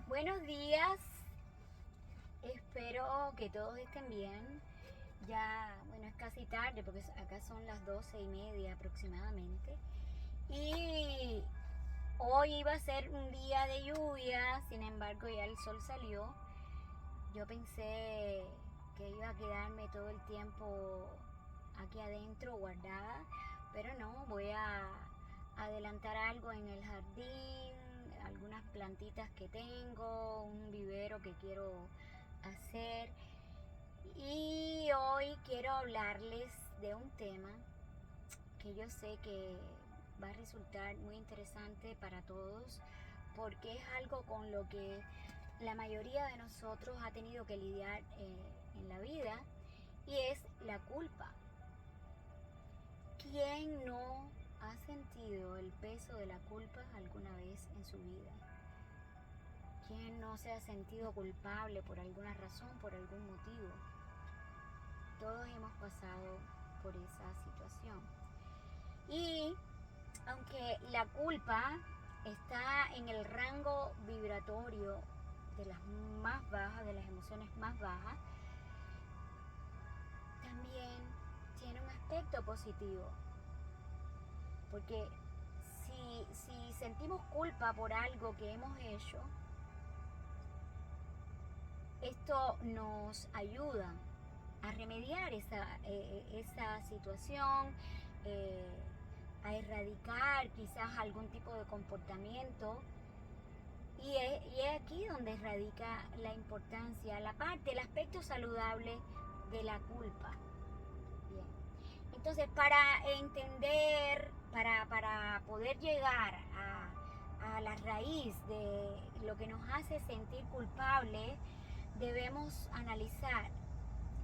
Buenos días, espero que todos estén bien. Ya, bueno, es casi tarde porque acá son las 12:30 aproximadamente. Y hoy iba a ser un día de lluvia, sin embargo ya el sol salió. Yo pensé que iba a quedarme todo el tiempo aquí adentro guardada, pero no, voy a adelantar algo en el jardín, algunas plantitas que tengo, un vivero que quiero hacer. Y hoy quiero hablarles de un tema que yo sé que va a resultar muy interesante para todos, porque es algo con lo que la mayoría de nosotros ha tenido que lidiar en la vida, y es la culpa. ¿Quién no ha sentido el peso de la culpa alguna vez en su vida? ¿Quién no se ha sentido culpable por alguna razón, por algún motivo? Todos hemos pasado por esa situación. Y aunque la culpa está en el rango vibratorio de las más bajas, de las emociones más bajas, también tiene un aspecto positivo. Porque si sentimos culpa por algo que hemos hecho, esto nos ayuda a remediar esa situación, eh, a erradicar quizás algún tipo de comportamiento. Y es aquí donde radica la importancia, la parte, el aspecto saludable de la culpa. Bien. Entonces, para entender, para poder llegar a la raíz de lo que nos hace sentir culpables, debemos analizar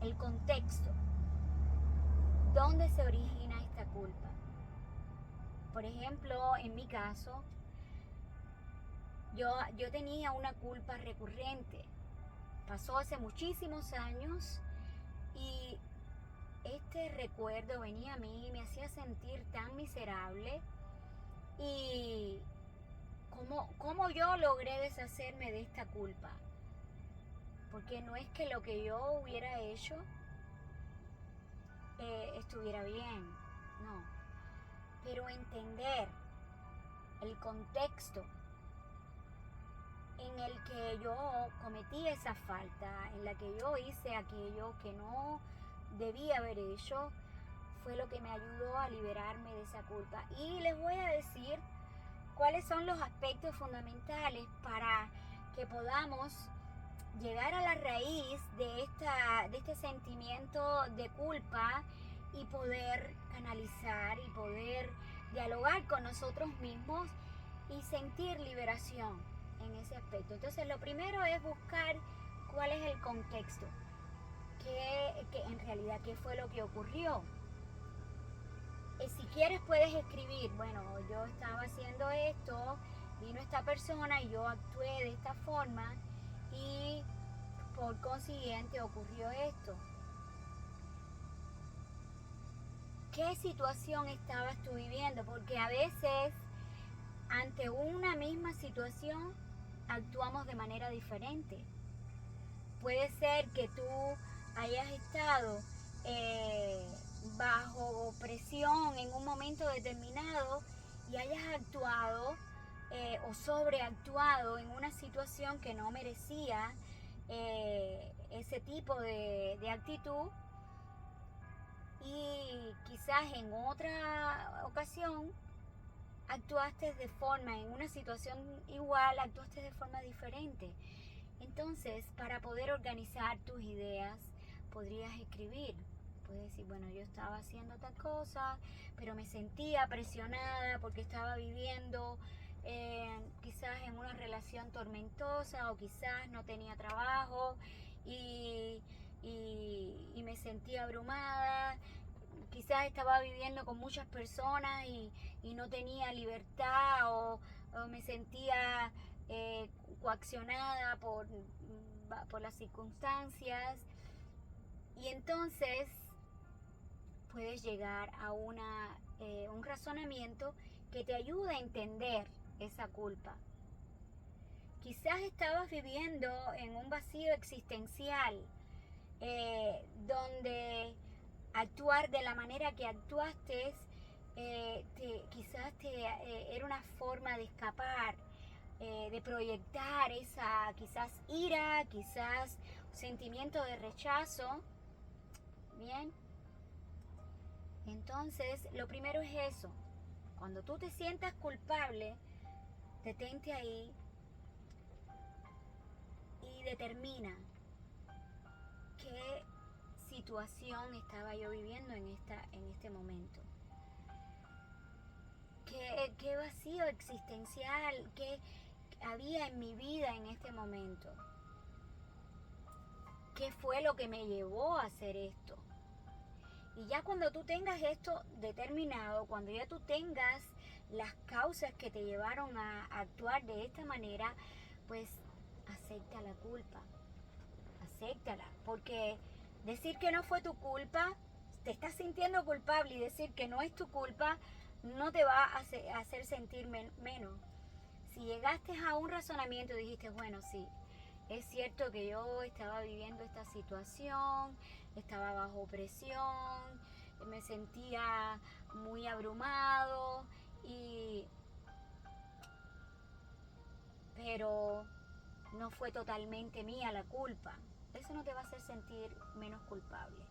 el contexto, dónde se origina esta culpa. Por ejemplo, en mi caso, yo tenía una culpa recurrente. Pasó hace muchísimos años y este recuerdo venía a mí y me hacía sentir tan miserable. Y cómo yo logré deshacerme de esta culpa. Porque no es que lo que yo hubiera hecho estuviera bien, no. Pero entender el contexto en el que yo cometí esa falta, en la que yo hice aquello que no debía haber hecho, fue lo que me ayudó a liberarme de esa culpa. Y les voy a decir cuáles son los aspectos fundamentales para que podamos llegar a la raíz de este sentimiento de culpa y poder canalizar y poder dialogar con nosotros mismos y sentir liberación en ese aspecto. Entonces, lo primero es buscar cuál es el contexto, que en realidad qué fue lo que ocurrió. Si quieres puedes escribir, bueno, yo estaba haciendo esto, vino esta persona y yo actué de esta forma y por consiguiente ocurrió esto. ¿Qué situación estabas tú viviendo? Porque a veces ante una misma situación actuamos de manera diferente. Puede ser que tú hayas estado eh, bajo presión en un momento determinado y hayas actuado o sobreactuado en una situación que no merecía ese tipo de actitud, y quizás en otra ocasión actuaste de forma, en una situación igual, actuaste de forma diferente. Entonces, para poder organizar tus ideas, podrías escribir. Puedes decir, bueno, yo estaba haciendo tal cosa, pero me sentía presionada porque estaba viviendo quizás en una relación tormentosa, o quizás no tenía trabajo y, y me sentía abrumada. Quizás estaba viviendo con muchas personas y no tenía libertad, o me sentía coaccionada por las circunstancias. Y entonces puedes llegar a un razonamiento que te ayude a entender esa culpa. Quizás estabas viviendo en un vacío existencial, donde actuar de la manera que actuaste quizás era una forma de escapar, de proyectar esa quizás ira, quizás sentimiento de rechazo. Bien, entonces lo primero es eso. Cuando tú te sientas culpable, detente ahí y determina qué situación estaba yo viviendo en este momento. ¿Qué vacío existencial qué había en mi vida en este momento? ¿Qué fue lo que me llevó a hacer esto? Y ya cuando tú tengas esto determinado, cuando ya tú tengas las causas que te llevaron a actuar de esta manera, pues acepta la culpa, acéptala, porque decir que no fue tu culpa, te estás sintiendo culpable, y decir que no es tu culpa no te va a hacer sentir menos. Si llegaste a un razonamiento y dijiste, bueno, sí, es cierto que yo estaba viviendo esta situación, estaba bajo presión, me sentía muy abrumado, pero no fue totalmente mía la culpa. Eso no te va a hacer sentir menos culpable.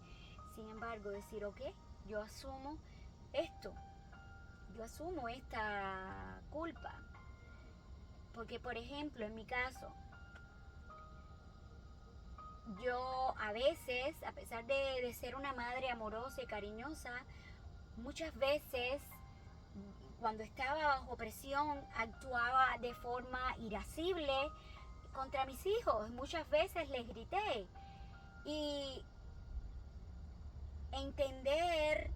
Sin embargo, decir, ok, yo asumo esto, yo asumo esta culpa. Porque, por ejemplo, en mi caso, yo a veces, a pesar de ser una madre amorosa y cariñosa, muchas veces cuando estaba bajo presión actuaba de forma irascible contra mis hijos. Muchas veces les grité. Y entender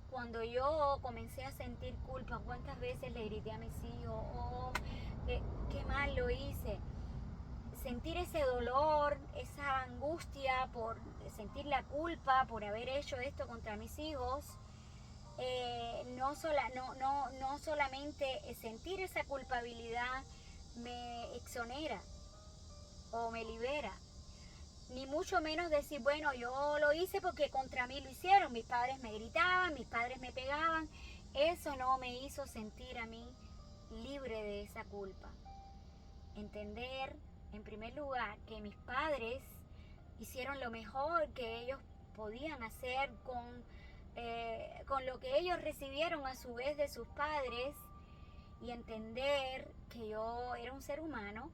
cuando yo comencé a sentir culpa, cuántas veces le grité a mis hijos, oh, qué mal lo hice. Sentir ese dolor, esa angustia por sentir la culpa por haber hecho esto contra mis hijos, no solamente sentir esa culpabilidad me exonera o me libera, ni mucho menos decir, bueno, yo lo hice porque contra mí lo hicieron, mis padres me gritaban, mis padres me pegaban. Eso no me hizo sentir a mí libre de esa culpa. Entender, en primer lugar, que mis padres hicieron lo mejor que ellos podían hacer con lo que ellos recibieron a su vez de sus padres, y entender que yo era un ser humano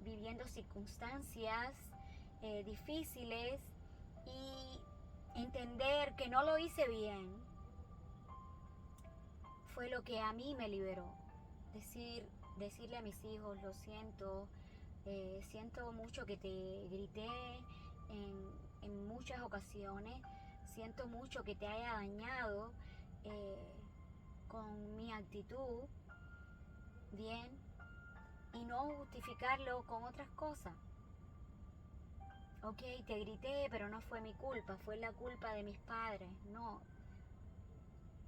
viviendo circunstancias difíciles, y entender que no lo hice bien fue lo que a mí me liberó. Decirle a mis hijos, lo siento, siento mucho que te grité en muchas ocasiones, siento mucho que te haya dañado con mi actitud, bien, y no justificarlo con otras cosas. Ok, te grité, pero no fue mi culpa, fue la culpa de mis padres. No,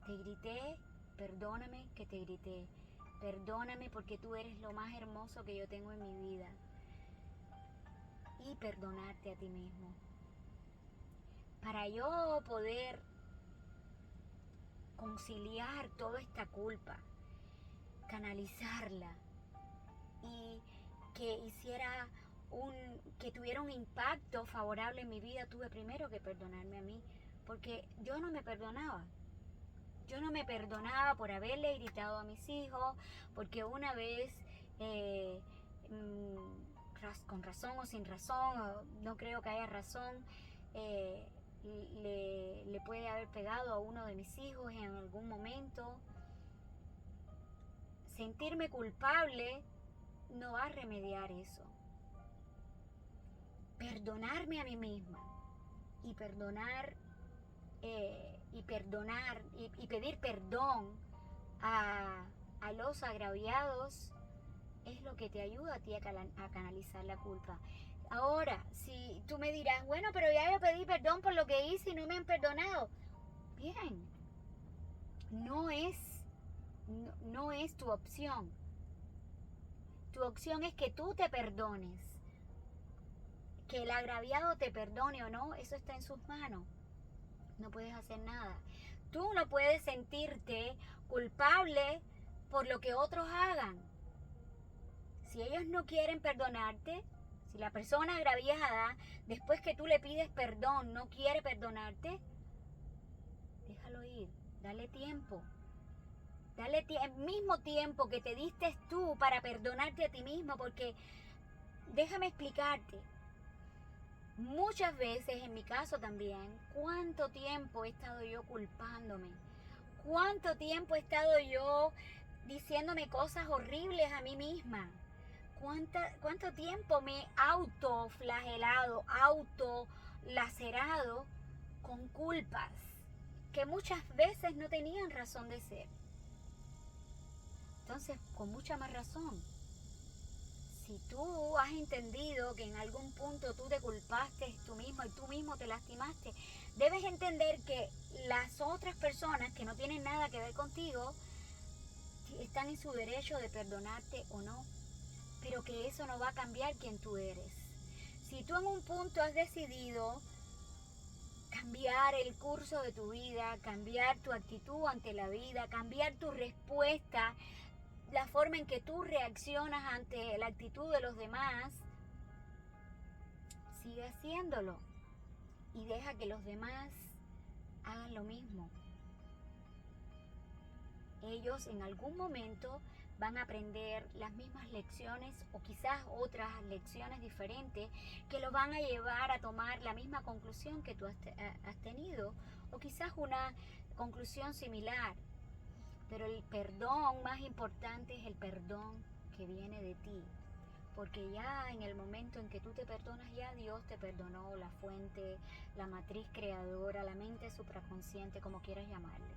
te grité, perdóname que te grité. Perdóname porque tú eres lo más hermoso que yo tengo en mi vida. Y perdonarte a ti mismo. Para yo poder conciliar toda esta culpa, canalizarla, y que tuviera un impacto favorable en mi vida, tuve primero que perdonarme a mí, porque yo no me perdonaba. Yo no me perdonaba por haberle gritado a mis hijos, porque una vez, con razón o sin razón, no creo que haya razón, le puede haber pegado a uno de mis hijos en algún momento. Sentirme culpable no va a remediar eso. Perdonarme a mí misma y pedir perdón a los agraviados es lo que te ayuda a ti a canalizar la culpa. Ahora, si tú me dirás, bueno, pero ya yo pedí perdón por lo que hice y no me han perdonado. Bien, no es tu opción. Tu opción es que tú te perdones. Que el agraviado te perdone o no, eso está en sus manos. No puedes hacer nada. Tú no puedes sentirte culpable por lo que otros hagan. Si ellos no quieren perdonarte, si la persona agraviada, después que tú le pides perdón, no quiere perdonarte, déjalo ir, dale tiempo. Dale el mismo tiempo que te diste tú para perdonarte a ti mismo, porque déjame explicarte. Muchas veces, en mi caso también, ¿cuánto tiempo he estado yo culpándome? ¿Cuánto tiempo he estado yo diciéndome cosas horribles a mí misma? ¿Cuánto tiempo me he autoflagelado, autolacerado con culpas que muchas veces no tenían razón de ser? Entonces, con mucha más razón, si tú has entendido que en algún punto tú te culpaste tú mismo y tú mismo te lastimaste, debes entender que las otras personas que no tienen nada que ver contigo están en su derecho de perdonarte o no, pero que eso no va a cambiar quién tú eres. Si tú en un punto has decidido cambiar el curso de tu vida, cambiar tu actitud ante la vida, cambiar tu respuesta, la forma en que tú reaccionas ante la actitud de los demás, sigue haciéndolo y deja que los demás hagan lo mismo. Ellos en algún momento van a aprender las mismas lecciones o quizás otras lecciones diferentes que lo van a llevar a tomar la misma conclusión que tú has tenido o quizás una conclusión similar. Pero el perdón más importante es el perdón que viene de ti. Porque ya en el momento en que tú te perdonas, ya Dios te perdonó, la fuente, la matriz creadora, la mente supraconsciente, como quieras llamarle.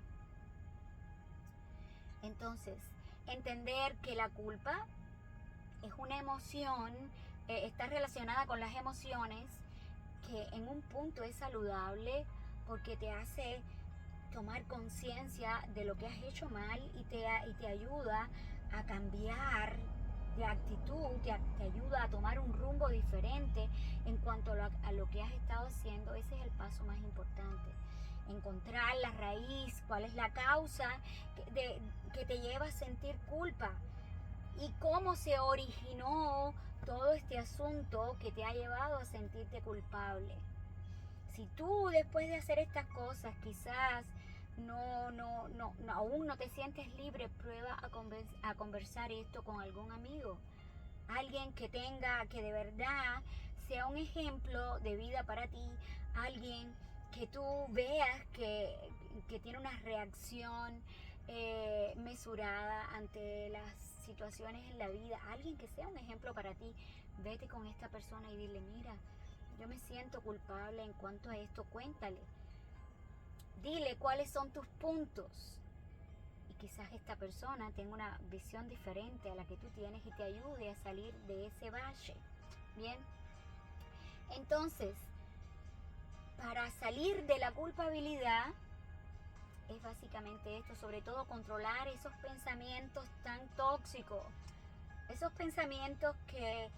Entonces, entender que la culpa es una emoción, está relacionada con las emociones, que en un punto es saludable porque te hace tomar conciencia de lo que has hecho mal y te ayuda a cambiar de actitud, te ayuda a tomar un rumbo diferente en cuanto a lo que has estado haciendo. Ese es el paso más importante. Encontrar la raíz, cuál es la causa que te lleva a sentir culpa y cómo se originó todo este asunto que te ha llevado a sentirte culpable. Si tú después de hacer estas cosas quizás aún no te sientes libre, prueba a conversar esto con algún amigo. Alguien que de verdad sea un ejemplo de vida para ti. Alguien que tú veas que tiene una reacción mesurada ante las situaciones en la vida. Alguien que sea un ejemplo para ti. Vete con esta persona y dile, mira, yo me siento culpable en cuanto a esto, cuéntale. Dile cuáles son tus puntos. Y quizás esta persona tenga una visión diferente a la que tú tienes y te ayude a salir de ese valle. Bien. Entonces, para salir de la culpabilidad, es básicamente esto, sobre todo controlar esos pensamientos tan tóxicos. Esos pensamientos que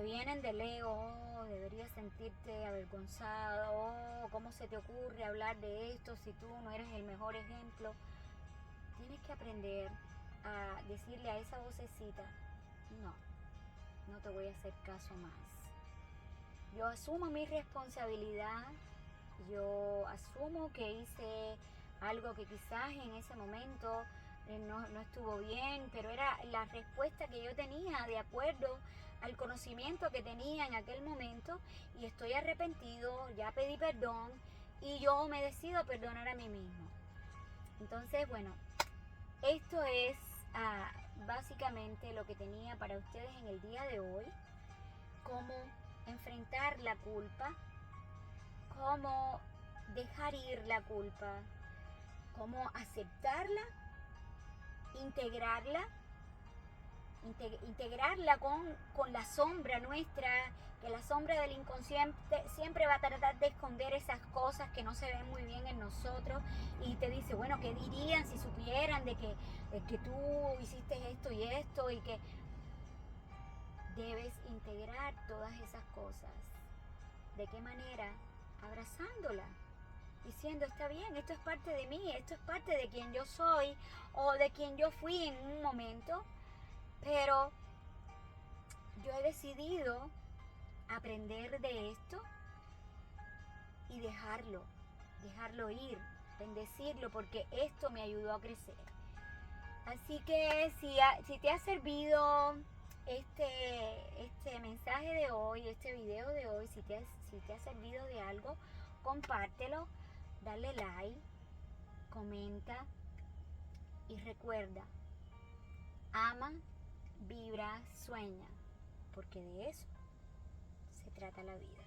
vienen del ego. Oh, deberías sentirte avergonzado, oh, ¿cómo se te ocurre hablar de esto si tú no eres el mejor ejemplo? Tienes que aprender a decirle a esa vocecita, no te voy a hacer caso más. Yo asumo mi responsabilidad, yo asumo que hice algo que quizás en ese momento no estuvo bien, pero era la respuesta que yo tenía de acuerdo al conocimiento que tenía en aquel momento y estoy arrepentido, ya pedí perdón y yo me decido perdonar a mí mismo. Entonces, bueno, esto es básicamente lo que tenía para ustedes en el día de hoy, cómo enfrentar la culpa, cómo dejar ir la culpa, cómo aceptarla, integrarla con la sombra nuestra, que la sombra del inconsciente siempre va a tratar de esconder esas cosas que no se ven muy bien en nosotros y te dice, bueno, ¿qué dirían si supieran de que tú hiciste esto y que debes integrar todas esas cosas. ¿De qué manera? Abrazándola, diciendo, está bien, esto es parte de mí, esto es parte de quien yo soy o de quien yo fui en un momento, pero yo he decidido aprender de esto y dejarlo ir, bendecirlo, porque esto me ayudó a crecer. Así que si te ha servido este mensaje de hoy, este video de hoy, si te ha servido de algo, compártelo, dale like, comenta y recuerda, ama, vibra, sueña, porque de eso se trata la vida.